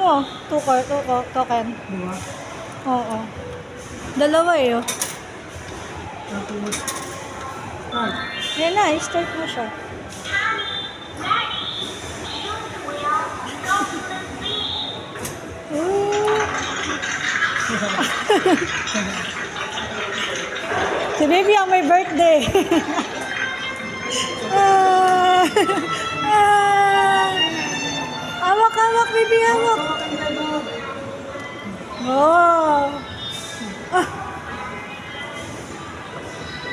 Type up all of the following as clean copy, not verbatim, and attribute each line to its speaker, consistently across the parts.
Speaker 1: mo. Token.
Speaker 2: Diba?
Speaker 1: Oo. Dalawa eh, oh.
Speaker 2: Tapos, start.
Speaker 1: Yan na, i-start mo siya. Si baby ang may birthday. Hawak, baby, hawak. Wow.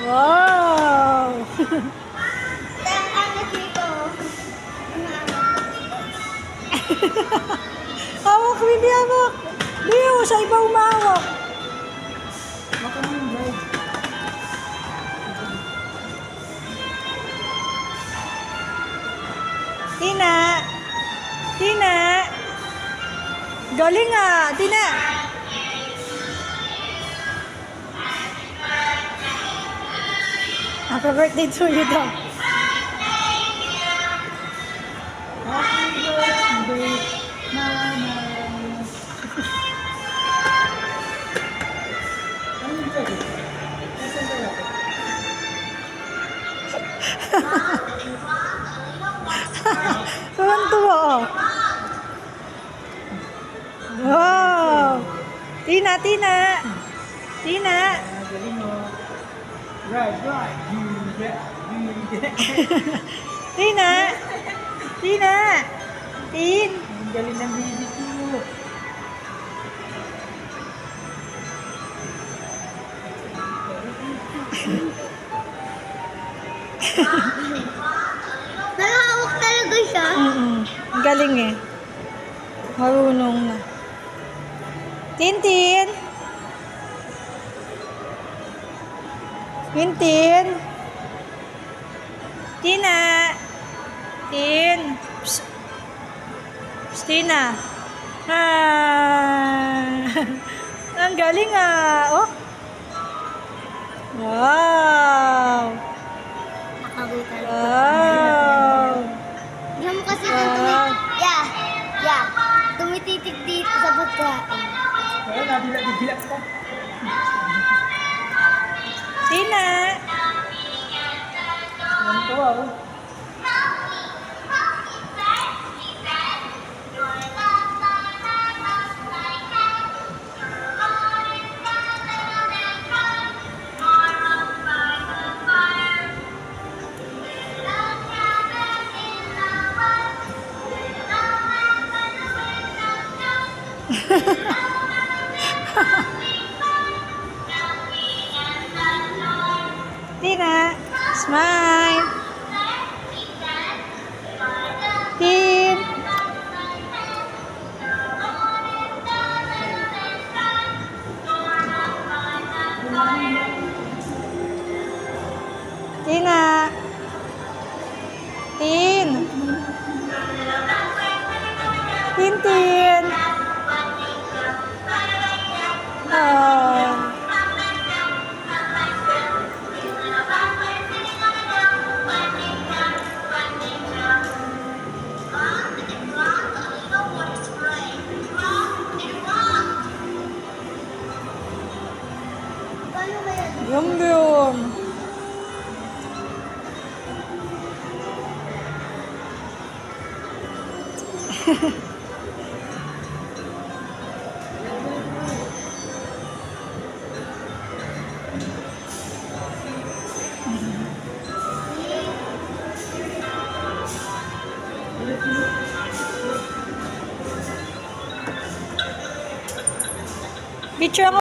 Speaker 1: Wow. Hawak, baby, hawak. Leo, sa iba umahawak.
Speaker 2: Baka mo yung drive.
Speaker 1: Tina. Tina. Galing ah, Tina. Happy birthday to you daw.
Speaker 2: Happy birthday, Mama. Ano yung drive? Nasaan ka natin?
Speaker 1: Tuwan-tuwa oh. Wow. Tina. Tina.
Speaker 2: Galing mo. Right.
Speaker 1: Tina. Tin.
Speaker 2: Ang galing ng baby ko.
Speaker 3: Nakahawak talaga siya.
Speaker 1: Galing eh. Marunong na. Tintin. Tina. Tin. Psst. Psst, Tina. Ang galing ah. Oh. Wow.
Speaker 3: Nakaway talaga.
Speaker 1: Wow.
Speaker 3: Diyan mo kasi
Speaker 1: Wow.
Speaker 3: tumititig dito sa pagkain.
Speaker 2: Wala, nabila ko.
Speaker 1: Tina.
Speaker 2: Ano to ah?
Speaker 1: Tina, smile. Tin. Tina. Tin. Tin. Oh.
Speaker 3: Paano kaya?
Speaker 1: Yum. Picture ako.